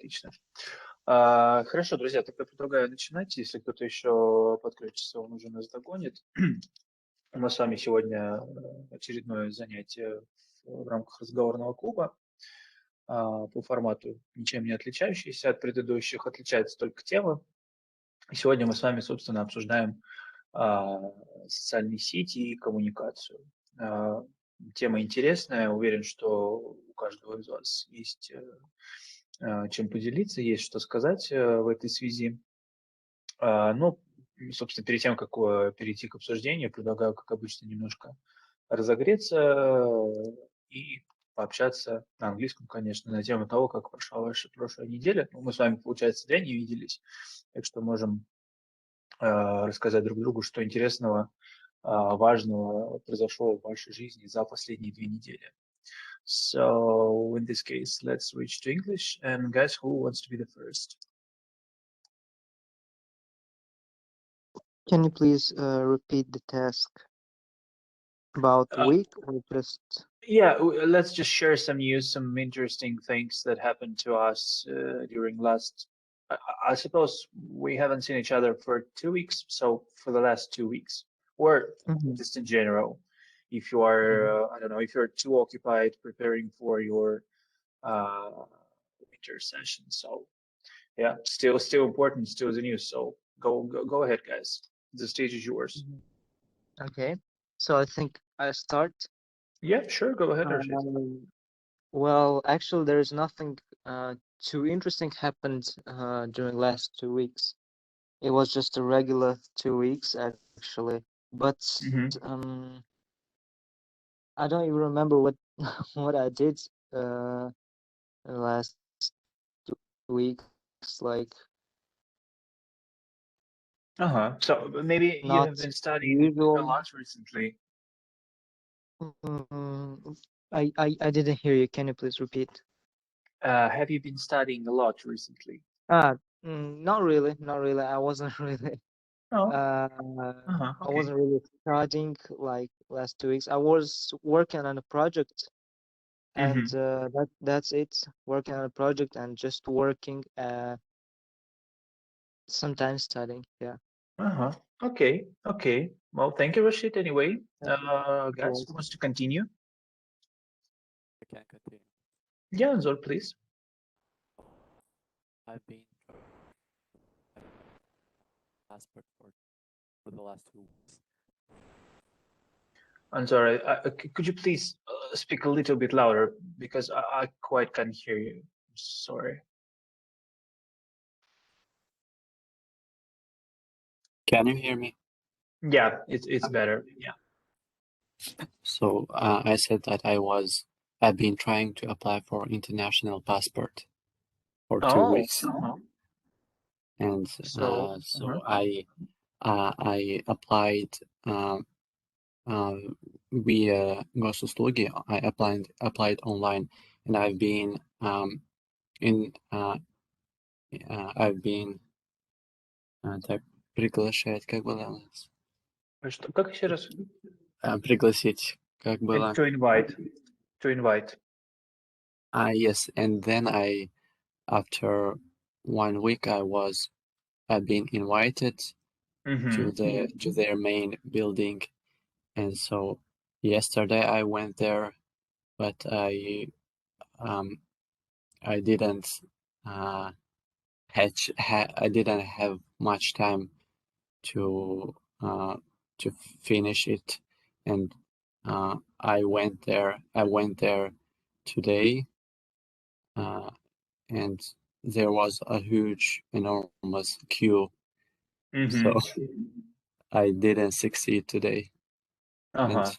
отлично. Хорошо, друзья, тогда предлагаю начинать. Если кто-то еще подключится, он уже нас догонит. У нас с вами сегодня очередное занятие в рамках разговорного клуба по формату ничем не отличающийся от предыдущих, отличается только тема. И сегодня мы с вами, собственно, обсуждаем социальные сети и коммуникацию. Тема интересная, уверен, что у каждого из вас есть чем поделиться, есть что сказать в этой связи. Ну, собственно, перед тем, как перейти к обсуждению, предлагаю, как обычно, немножко разогреться и пообщаться на английском, конечно, на тему того, как прошла ваша прошлая неделя. Ну, мы с вами, получается, 2 не виделись, так что можем рассказать друг другу, что интересного, важного произошло в вашей жизни за последние 2 недели. So, in this case, let's switch to English. And guys, who wants to be the first? Can you please repeat the task about the week or just? Yeah, let's just share some news, some interesting things that happened to us during last. I suppose we haven't seen each other for 2 weeks, so for the last 2 weeks, or just in general, if you are, I don't know, if you're too occupied preparing for your winter session. So, yeah, still important, still the news. So go ahead, guys. The stage is yours. Okay, so I think I start. Yeah, sure. Go ahead, Rashid. Well, actually, there is nothing too interesting happened during last 2 weeks. It was just a regular 2 weeks actually, but I don't even remember what what I did last 2 weeks. Like, So maybe you have been studying a lot recently. I didn't hear you. Can you please repeat? Have you been studying a lot recently? Not really. I wasn't really. I wasn't really studying like last 2 weeks. I was working on a project, and that's it. Working on a project and just working. Sometimes studying. Yeah. Okay. Well, thank you, Rashid. Anyway, guys, who wants to continue? I can continue. Yeah, Zor, please. I've been passport for the last 2 weeks. I'm sorry. Could you please speak a little bit louder because I quite can't hear you. Sorry. Can you hear me? Yeah, it's better. Yeah. So I said that I've been trying to apply for international passport for 2 weeks, and so I applied via Gosuslugi. I applied online, and I've been так приглашать, как было? Что? Как еще раз? Пригласить, как было? To invite. Yes, and then after 1 week, I've been invited to their main building, and so yesterday I went there, but I didn't I didn't have much time to finish it, and I went there today, and there was a enormous queue, so I didn't succeed today. And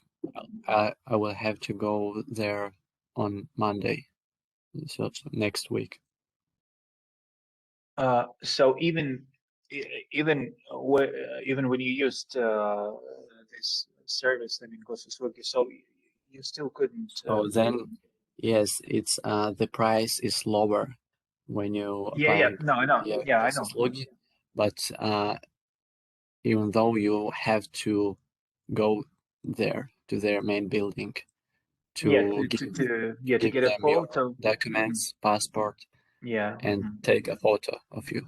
I will have to go there on Monday, so next week. So even when you used this service, I mean, Gosuslugi, so you still couldn't. So then, yes, it's the price is lower when you apply. No, I know. Yeah, I know. But even though you have to go there to their main building to get give a them photo, your documents, passport. Yeah. and take a photo of you.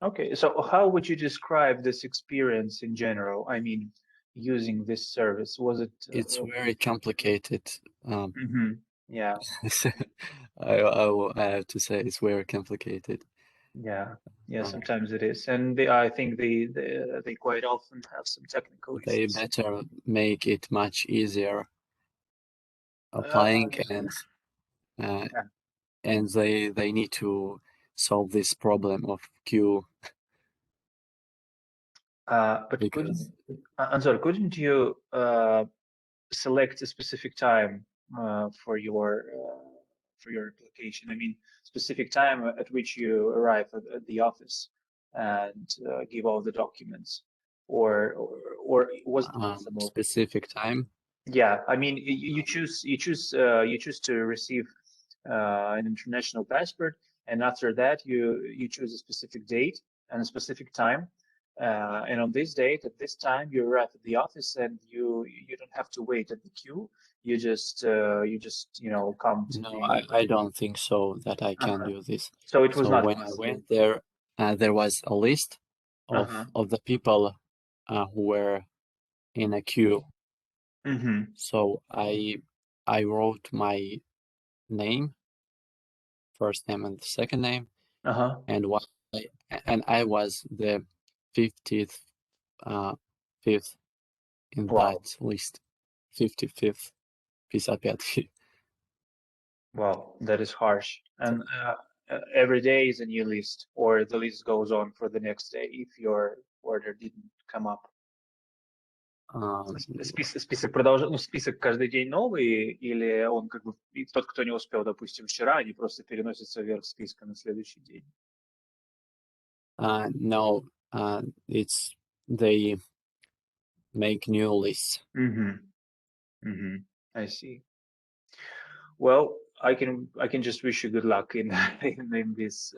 Okay, so how would you describe this experience in general? I mean, using this service, was it? It's very complicated. Yeah. I have to say it's very complicated. Yeah, sometimes it is, and I think they quite often have some technical They issues. better make it much easier applying, and they need to solve this problem of queue. But I'm sorry, couldn't you select a specific time for your application? I mean, specific time at which you arrive at the office and give all the documents, or was it possible? Specific time? Yeah, I mean, you choose to receive an international passport, and after that you choose a specific date and a specific time, and on this date at this time you arrive at the office, and you don't have to wait at the queue. You just come to No, I don't think so that I can do this. So it was not when possible. I went there, there was a list of the people who were in a queue. So I wrote my name, first name and second name, and I was the 50th fifth in that list. 55th. 55th. Wow, that is harsh. And every day is a new list, or the list goes on for the next day if your order didn't come up. Список продолжается, ну, список каждый день новый, или он как бы тот, кто не успел, допустим, вчера, они просто переносятся вверх списка на следующий день? No, it's they make new lists. I see. Well, I can just wish you good luck in this.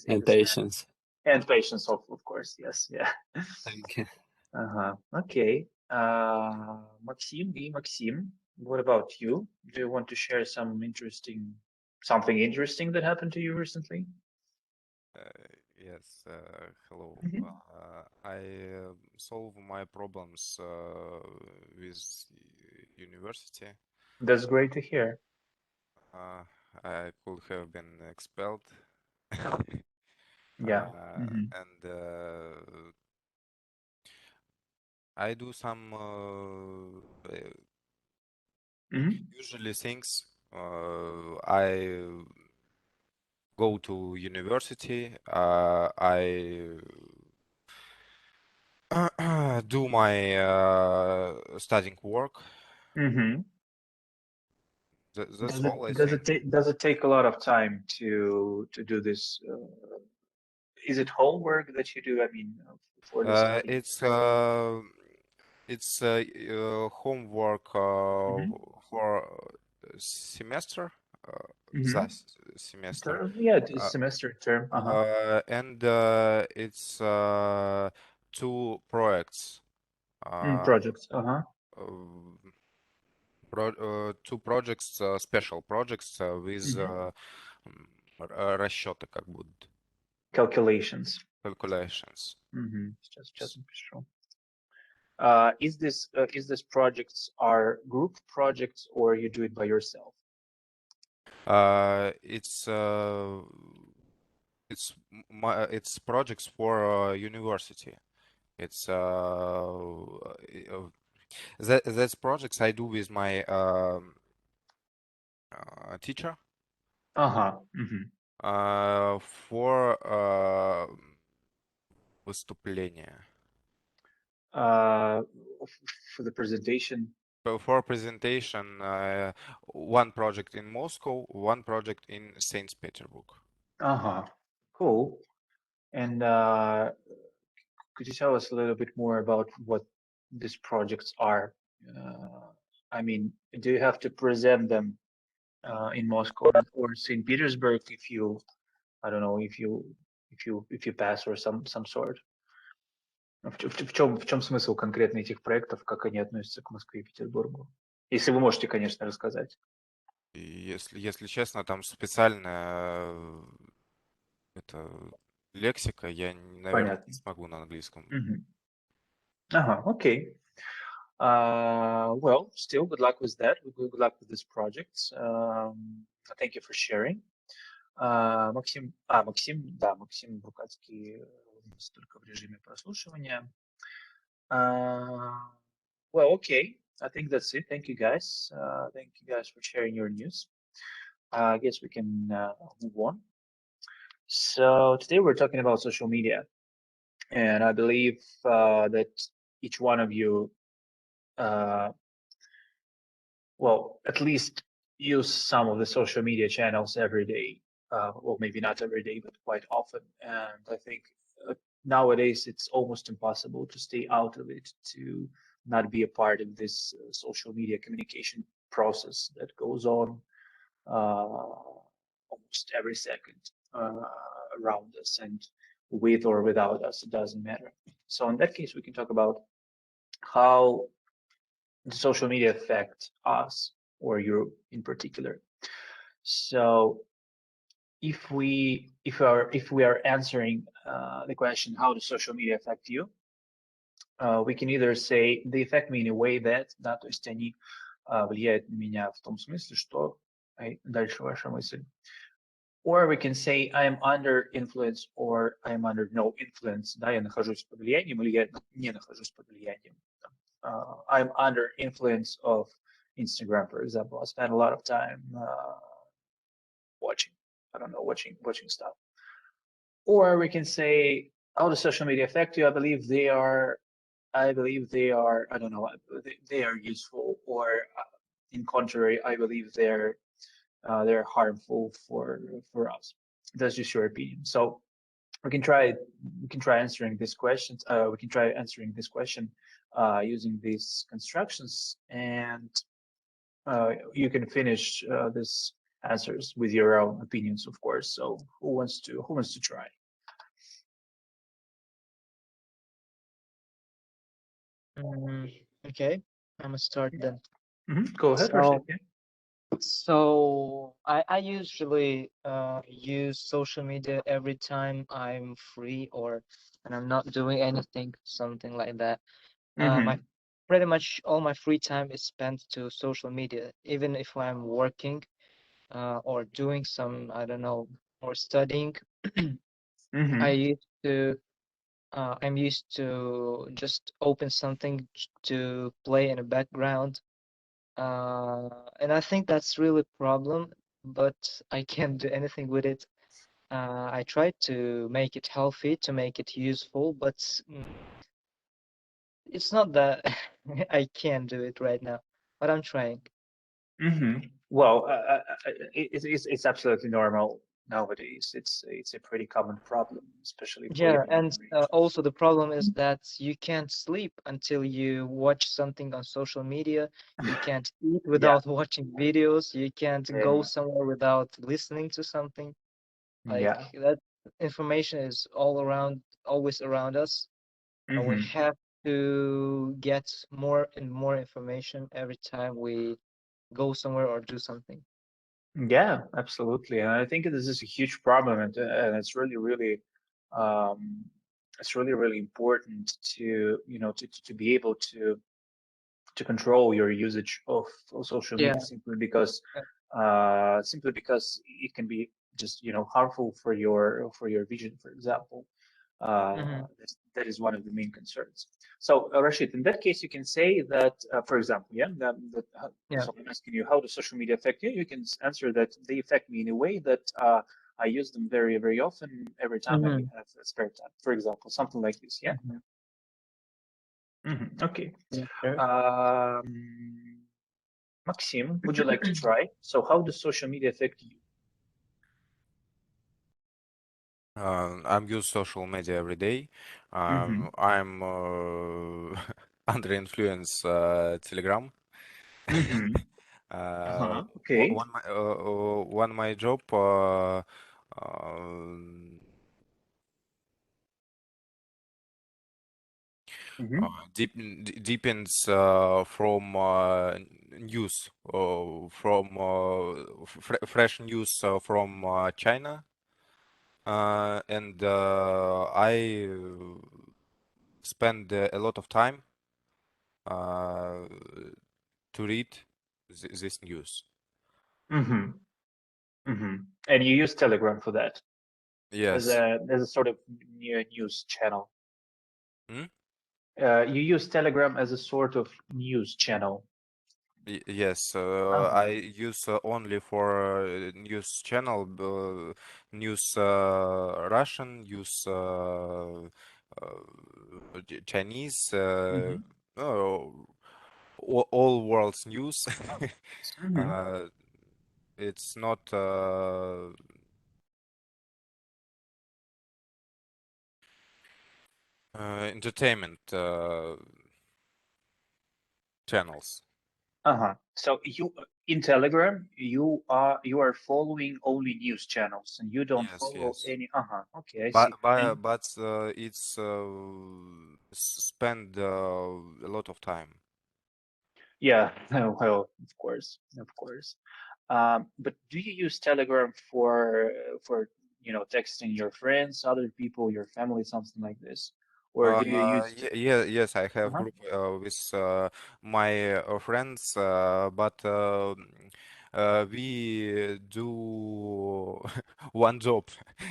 And patience. And patience, of course, yes, yeah. Thank you. Okay. Maxim, what about you? Do you want to share something interesting that happened to you recently? Yes, hello. I solve my problems with university. That's great to hear. I could have been expelled. Yeah. And I do some usually things. I go to university. I do my studying work. That's all I think. Does it take a lot of time to do this? Is it homework that you do? I mean, for the study? It's homework for semester. Semester. Yeah, semester term. And it's 2 projects. Projects. 2 projects, special projects with расчеты как будут. Calculations. Сейчас напишу. Is this projects are group projects, or you do it by yourself? It's projects for university. It's that's projects I do with my teacher. For выступление. For the presentation. For presentation, 1 project in Moscow, 1 project in St. Petersburg. Cool. And could you tell us a little bit more about what these projects are? I mean, do you have to present them in Moscow or St. Petersburg if you, I don't know, if you pass or some sort? В чем смысл конкретно этих проектов, как они относятся к Москве и Петербургу? Если вы можете, конечно, рассказать. Если честно, там специальная это лексика, я, наверное, не Понятно. смогу на английском. Мгм. Ага, окей. Well, still, good luck with that. Good luck with this project. Thank you for sharing. Максим Брукацкий у нас только в режиме прослушивания. Well, okay. I think that's it. Thank you, guys. Thank you guys for sharing your news. I guess we can move on. So today we're talking about social media, and I believe that each one of you, well, at least use some of the social media channels every day. Well, maybe not every day, but quite often. And I think nowadays it's almost impossible to stay out of it, to not be a part of this social media communication process that goes on almost every second around us, and with or without us, it doesn't matter. So in that case, we can talk about how the social media affect us, or you in particular. So if we are answering the question, how does social media affect you, we can either say they affect me in a way that, да, то есть они влияют на меня в том смысле, что дальше ваша мысль. Or we can say I am under influence or I am under no influence. Да, я нахожусь под влиянием или я не нахожусь под влиянием. I'm under influence of Instagram, for example. I spend a lot of time watching stuff. Or we can say, how does social media affect you? I believe they are, I don't know, they are useful, or in contrary, I believe they're harmful for us. That's just your opinion. So we can try answering these questions. We can try answering this question using these constructions, and you can finish these answers with your own opinions, of course. So who wants to try? Okay, I'm gonna start then. Go ahead, Rashid. Yeah. So I usually use social media every time I'm free or and I'm not doing anything, something like that. My pretty much all my free time is spent to social media, even if I'm working or doing some, I don't know, or studying. I'm used to just open something to play in the background. And I think that's really a problem, but I can't do anything with it. I try to make it healthy, to make it useful, but it's not that I can't do it right now, but I'm trying. Well, it's absolutely normal nowadays. It's a pretty common problem, especially for Yeah, young and generations. also the problem is that you can't sleep until you watch something on social media. You can't eat without watching videos. You can't go somewhere without listening to something. Like that information is all around, always around us. And we have to get more and more information every time we go somewhere or do something. Yeah, absolutely. And I think this is a huge problem, and it's really, really, really important to to be able to control your usage of social media, simply because it can be just harmful for your vision, for example. That is one of the main concerns. So Rashid, in that case, you can say that, for example, so I'm asking you, how does social media affect you? You can answer that they affect me in a way that I use them very, very often, every time I have spare time, for example, something like this. Yeah. Okay. Maxim, would you like to try? So how does social media affect you? I'm use social media every day. I'm under influence Telegram. Okay. One my job depends from news, from fresh news from China, and I spend a lot of time to read this news. And you use Telegram for that as Yes. a sort of news channel. Hmm? You use Telegram as a sort of news channel. Yes, I use only for news channel, news Russian, news Chinese, all world's news. It's not entertainment channels. So you in Telegram you are following only news channels and you don't follow Yes. any. Okay, I see. But it's spend a lot of time. Yeah, well, of course. But do you use Telegram for texting your friends, other people, your family, something like this, or do you use? Yes, I have group with my friends, but we do one job.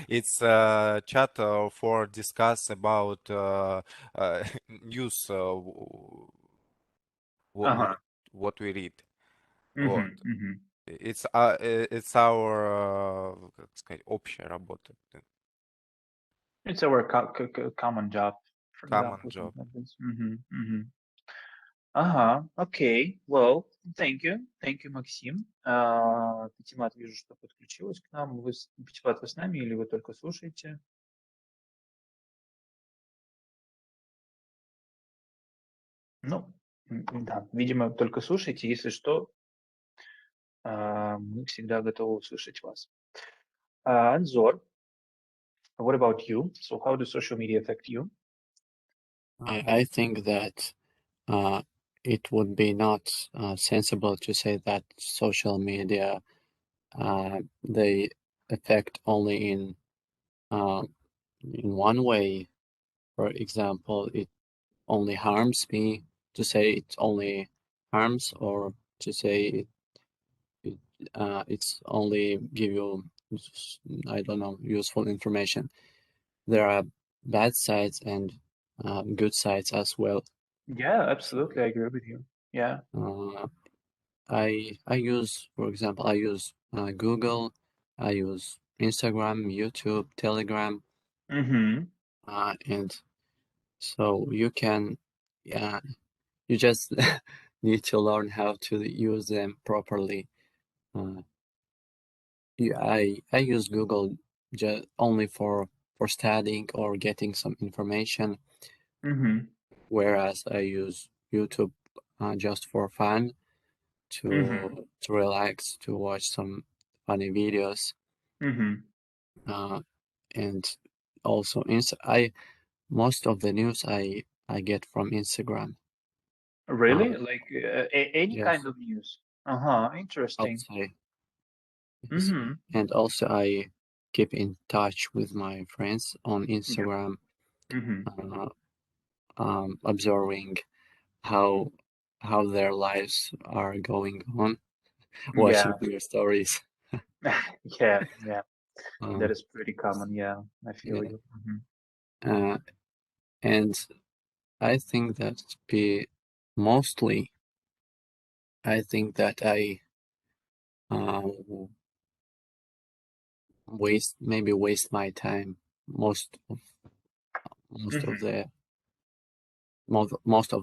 It's chat for discuss about news, what we read. Вот. It's our, как сказать, общая работа, It's our common job, for common example, job. something like this. Окей. Well, thank you, Максим. Патимат, вижу, что подключилась к нам. Патимат, вы с нами или вы только слушаете? Ну, да, видимо, только слушайте. Если что, мы всегда готовы услышать вас. Anzor, what about you? So how does social media affect you? I think that it would be not sensible to say that social media they affect only in one way. For example, it only harms me, to say it only harms, or to say it's only give you, I don't know, useful information. There are bad sides and good sides as well. Yeah, absolutely. I agree with you. Yeah. I use, for example, I use Google, I use Instagram, YouTube, Telegram, and so you can, you just need to learn how to use them properly. I use Google just only for studying or getting some information, whereas I use YouTube just for fun, to relax, to watch some funny videos, and also most of the news I get from Instagram. Really? Like any Yes, kind of news? Interesting. outside. Yes. And also I keep in touch with my friends on Instagram, observing how their lives are going on, watching their stories. Yeah. That is pretty common. Yeah, I feel you. And I think that mostly, I think that I waste my time most of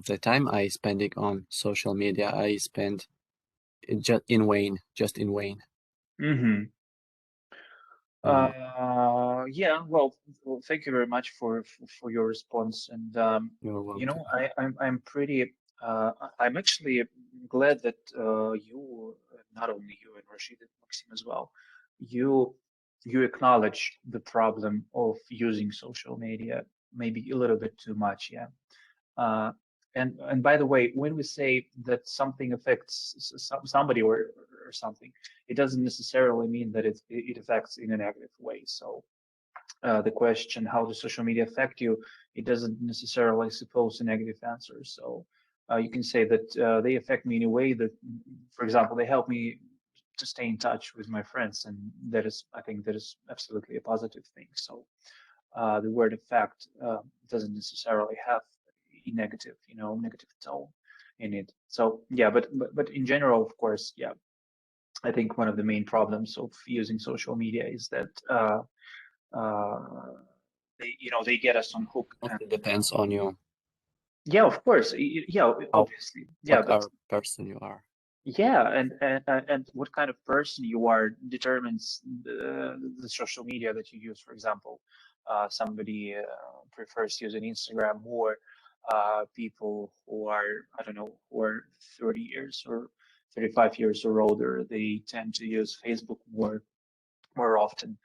the time I spend it on social media. I spend it just in vain. Yeah. Well, thank you very much for your response. And You're welcome. I'm pretty. I'm actually glad that you, not only you and Rashid and Maxim as well, you acknowledge the problem of using social media maybe a little bit too much. Yeah. And by the way, when we say that something affects somebody or something, it doesn't necessarily mean that it affects in a negative way. So the question, how does social media affect you? It doesn't necessarily suppose a negative answer. So you can say that they affect me in a way that, for example, they help me to stay in touch with my friends, and that is, I think, that is absolutely a positive thing. So the word effect doesn't necessarily have a negative, negative tone in it. So yeah, but in general, of course, yeah, I think one of the main problems of using social media is that they get us on hook. It depends on you. Yeah, of course. Yeah, obviously. Yeah, what kind of person you are. Yeah, and what kind of person you are determines the social media that you use. For example, somebody prefers using Instagram more. People who are, I don't know, who are 30 years or 35 years or older, they tend to use Facebook more often,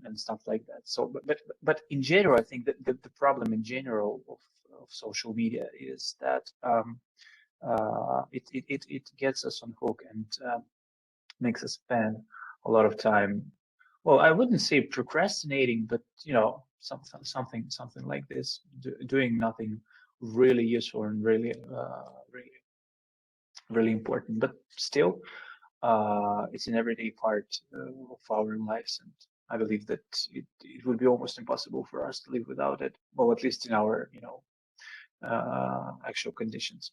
and stuff like that. So, but in general, I think that the problem in general of social media is that it gets us on hook and makes us spend a lot of time. Well, I wouldn't say procrastinating, but something like this, doing nothing really useful and really important. But still, it's an everyday part of our lives, and I believe that it would be almost impossible for us to live without it. Well, at least in our actual conditions.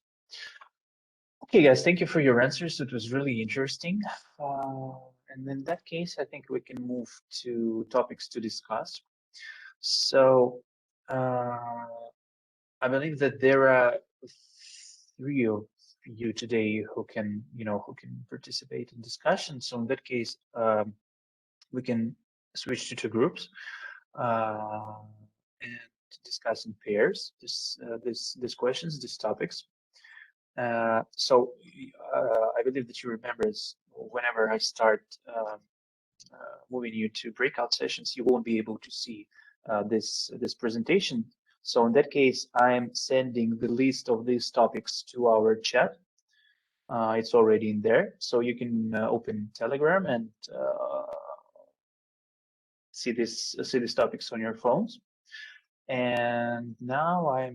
Okay, guys, thank you for your answers. It was really interesting. And in that case, I think we can move to topics to discuss. So I believe that there are 3 of you today who can participate in discussion. So in that case, we can switch to 2 groups and discuss in pairs these questions, these topics. So I believe that you remember, whenever I start moving you to breakout sessions, you won't be able to see this presentation. So in that case, I'm sending the list of these topics to our chat. It's already in there, so you can open Telegram and see these topics on your phones. And now I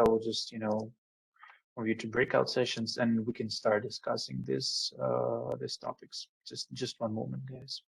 will just move you to breakout sessions, and we can start discussing these topics. Just one moment, guys.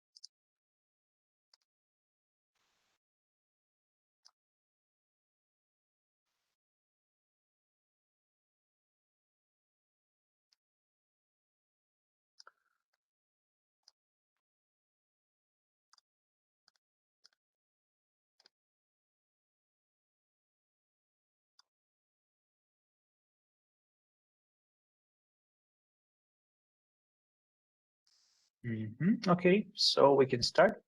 Okay, so we can start.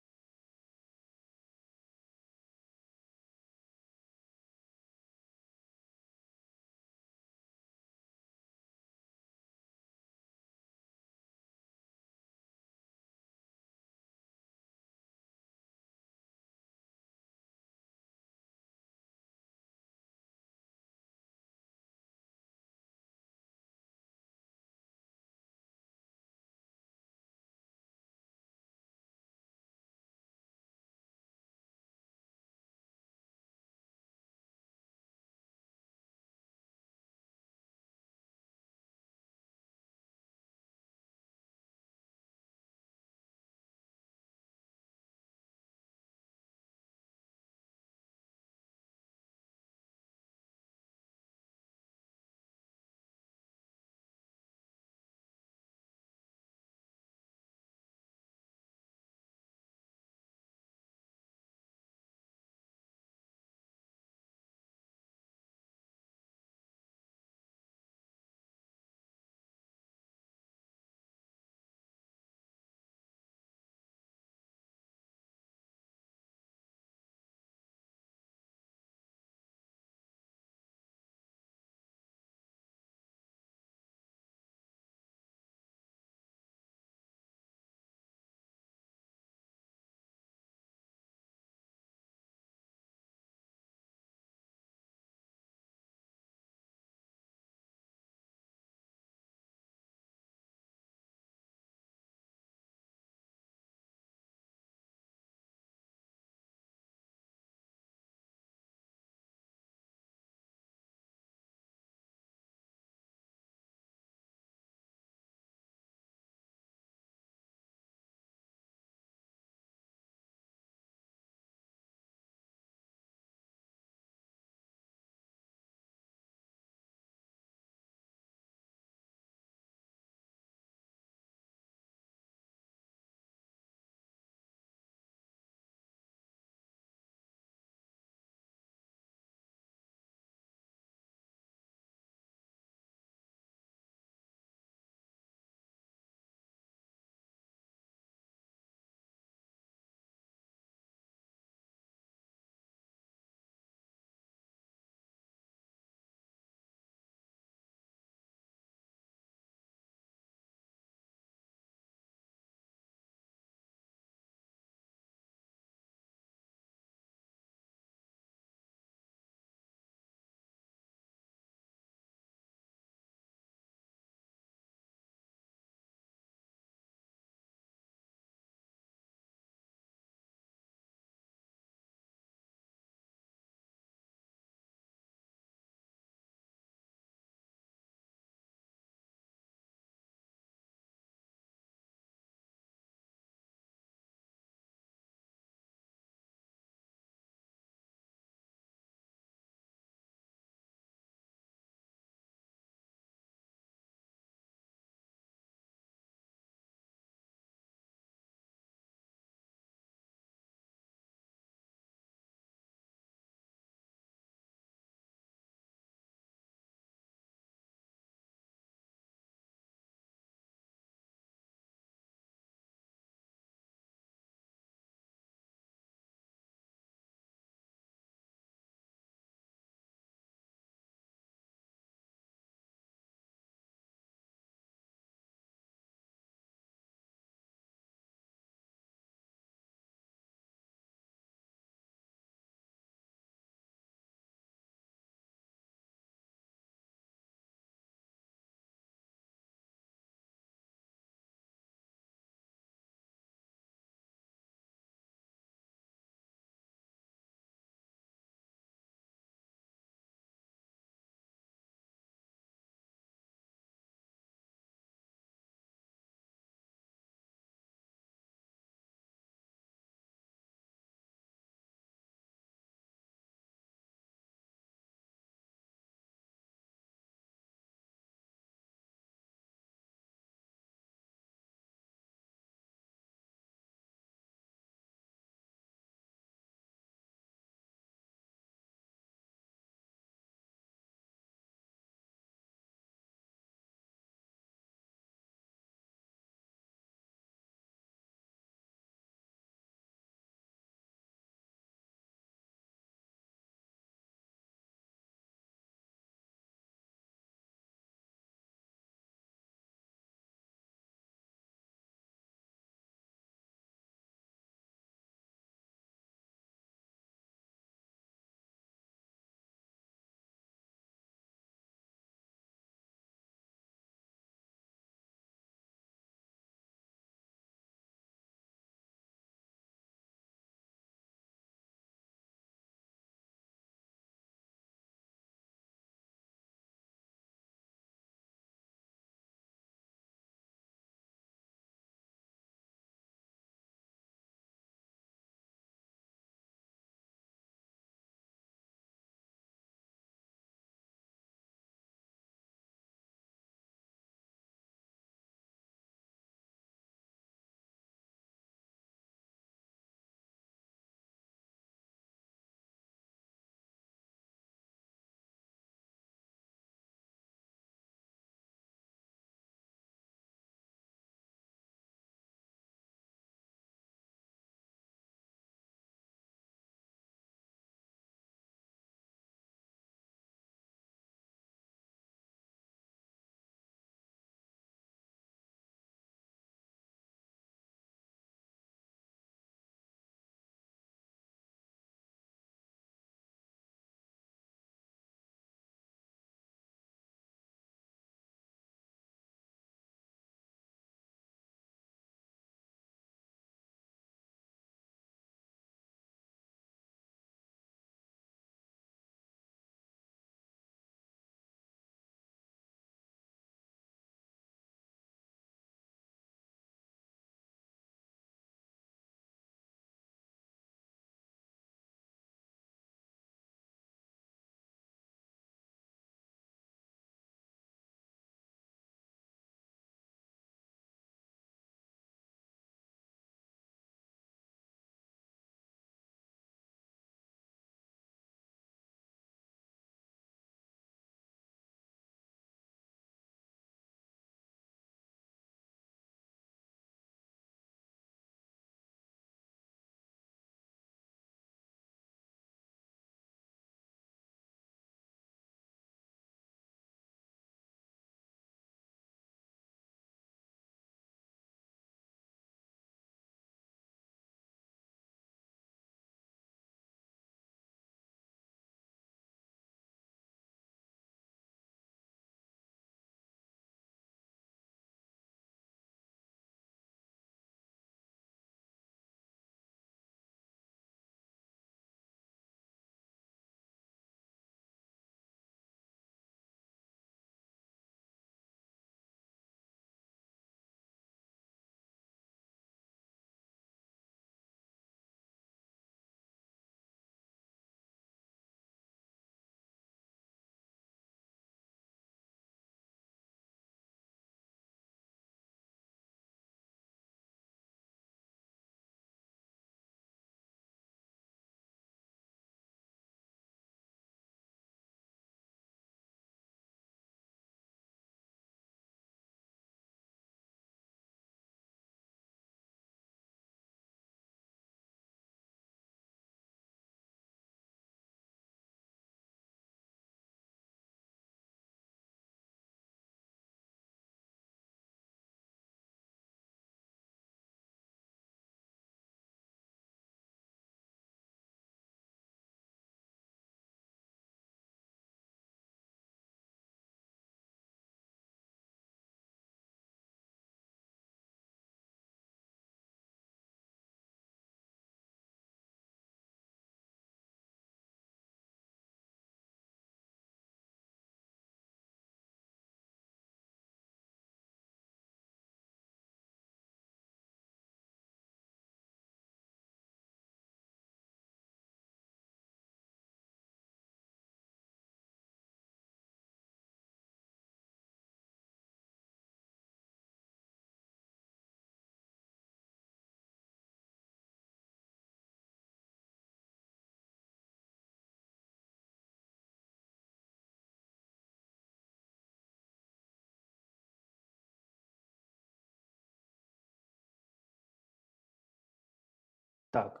Так.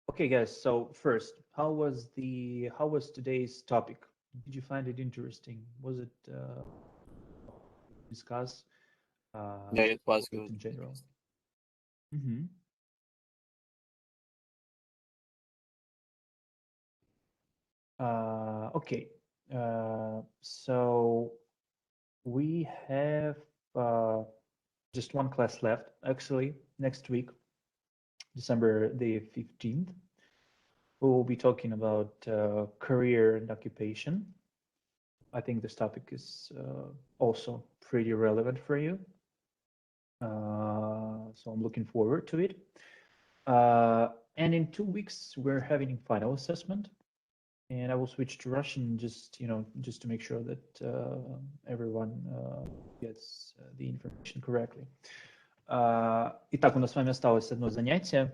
Okay, guys. So first, how was today's topic? Did you find it interesting? Was it discuss Yeah, it was topic good. in general? Mm-hmm. Okay. So we have just one class left, actually, next week, December the 15th. We will be talking about career and occupation. I think this topic is also pretty relevant for you. So I'm looking forward to it. And in 2 weeks, we're having final assessment. And I will switch to Russian just to make sure that everyone gets the information correctly. Итак, у нас с вами осталось одно занятие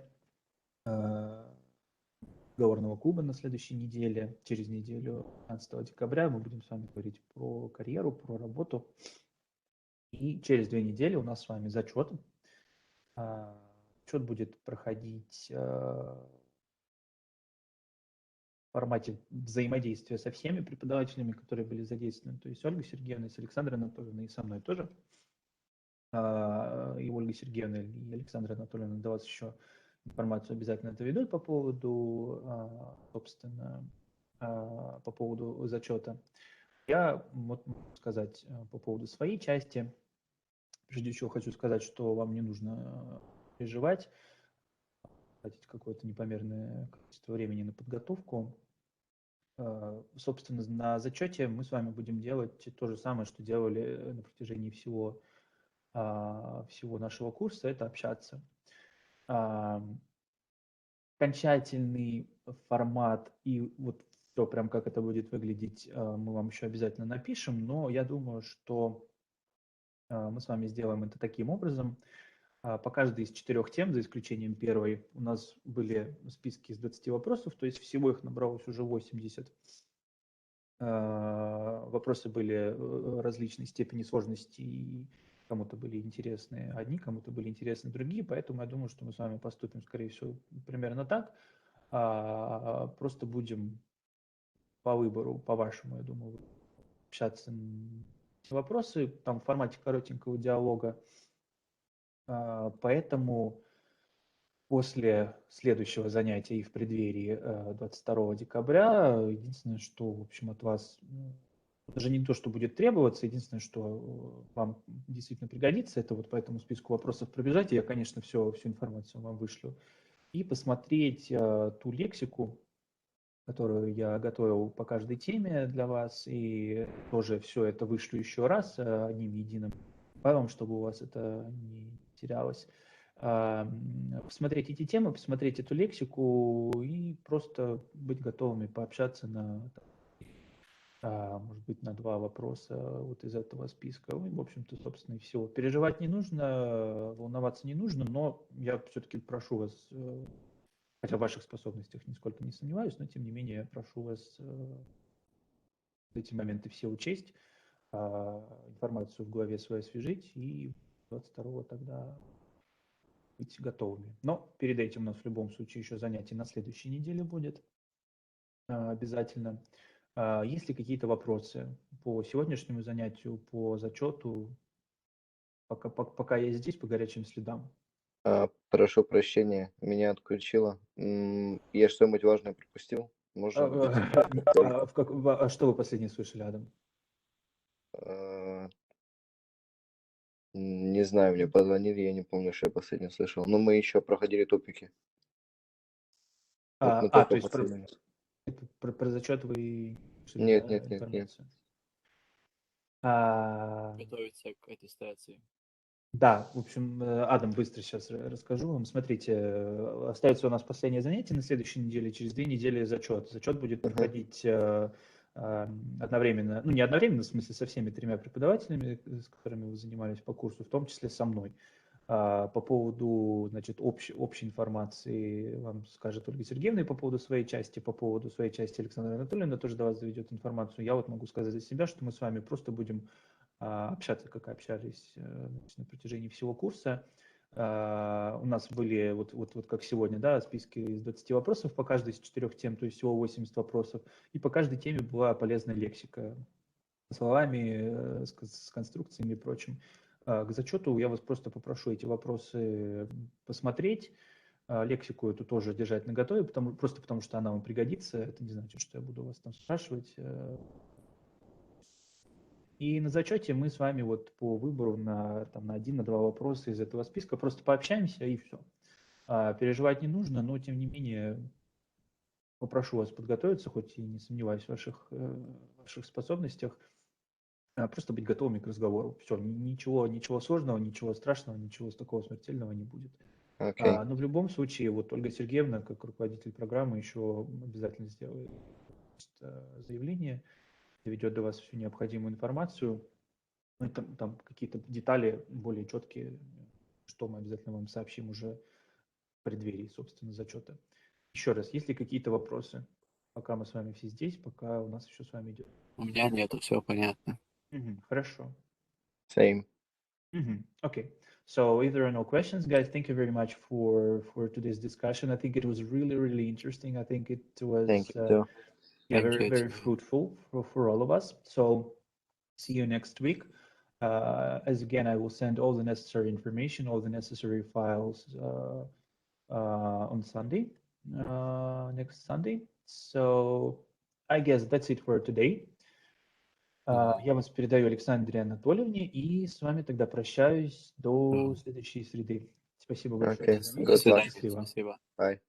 договорного клуба на следующей неделе. Через неделю, 15 декабря, мы будем с вами говорить про карьеру, про работу. И через 2 недели у нас с вами зачет. Зачет будет проходить в формате взаимодействия со всеми преподавателями, которые были задействованы. То есть Ольга Сергеевна, с Александрой Анатольевной и со мной тоже. И Ольга Сергеевна и Александра Анатольевна до вас еще информацию обязательно доведут по поводу, собственно, по поводу зачета. Я вот могу сказать по поводу своей части. Прежде всего хочу сказать, что вам не нужно переживать, тратить какое-то непомерное количество времени на подготовку. Собственно, на зачете мы с вами будем делать то же самое, что делали на протяжении всего нашего курса, это общаться. Окончательный формат и вот все прям как это будет выглядеть, мы вам еще обязательно напишем, но я думаю, что мы с вами сделаем это таким образом. По каждой из 4 тем, за исключением первой, у нас были списки из 20 вопросов, то есть всего их набралось уже 80. Вопросы были различной степени сложности, и кому-то были интересны одни, кому-то были интересны другие, поэтому я думаю, что мы с вами поступим, скорее всего, примерно так. Просто будем по выбору, по вашему, я думаю, общаться на вопросы, там в формате коротенького диалога. Поэтому после следующего занятия и в преддверии 22 декабря, единственное, что, в общем, от вас даже не то, что будет требоваться, единственное, что вам действительно пригодится, это вот по этому списку вопросов пробежать, я, конечно, всю информацию вам вышлю, и посмотреть ту лексику, которую я готовил по каждой теме для вас, и тоже все это вышлю еще раз одним единым файлом, чтобы у вас это не терялось. Посмотреть эти темы, посмотреть эту лексику и просто быть готовыми пообщаться может быть, на 2 вопроса вот из этого списка. Ну, в общем-то, собственно, и все. Переживать не нужно, волноваться не нужно, но я все-таки прошу вас, хотя в ваших способностях нисколько не сомневаюсь, но тем не менее я прошу вас эти моменты все учесть, информацию в голове своей освежить и 22-го тогда быть готовыми. Но перед этим у нас в любом случае еще занятие на следующей неделе будет обязательно. Есть ли какие-то вопросы по сегодняшнему занятию, по зачету, пока я здесь, по горячим следам? Прошу прощения, меня отключило. Я что-нибудь важное пропустил? Можно Что вы последнее слышали, Адам? Не знаю, мне позвонили, я не помню, что я последнее слышал. Но мы еще проходили топики. Вот мы то только есть про зачет вы Нет. информацию? Готовиться к аттестации. Да, в общем, Адам, быстро сейчас расскажу вам. Смотрите, остается у нас последнее занятие на следующей неделе, через 2 недели зачет. Зачет будет проходить одновременно, ну не одновременно, в смысле со всеми 3 преподавателями, с которыми вы занимались по курсу, в том числе со мной. По поводу, значит, общей информации вам скажет Ольга Сергеевна, и по поводу своей части Александра Анатольевна тоже до вас доведет информацию. Я вот могу сказать за себя, что мы с вами просто будем общаться, как общались на протяжении всего курса. У нас были, вот как сегодня, да, списки из 20 вопросов по каждой из 4 тем, то есть всего 80 вопросов, и по каждой теме была полезная лексика, со словами, с конструкциями и прочим. К зачету я вас просто попрошу эти вопросы посмотреть, лексику эту тоже держать наготове, просто потому что она вам пригодится, это не значит, что я буду вас там спрашивать. И на зачете мы с вами вот по выбору на 1-2 вопроса из этого списка просто пообщаемся и все. Переживать не нужно, но тем не менее попрошу вас подготовиться, хоть и не сомневаюсь в ваших способностях, просто быть готовыми к разговору. Все, ничего сложного, ничего страшного, ничего такого смертельного не будет. Окей. Но в любом случае, вот Ольга Сергеевна, как руководитель программы, еще обязательно сделает заявление, доведет до вас всю необходимую информацию, ну, там какие-то детали более четкие, что мы обязательно вам сообщим уже в преддверии, собственно, зачета. Еще раз, есть ли какие-то вопросы, пока мы с вами все здесь, пока у нас еще с вами идет? У меня нету, все понятно. Хорошо. Same. Okay. So if there are no questions, guys, thank you very much for today's discussion. I think it was really, really interesting. I think it was Thank you too. very, very fruitful for all of us. So see you next week. As again, I will send all the necessary information, all the necessary files on Sunday, next Sunday. So I guess that's it for today. Я вас передаю Александре Анатольевне, и с вами тогда прощаюсь до следующей среды. Спасибо большое. Okay. за внимание. Good luck. Счастливо. Спасибо. Bye.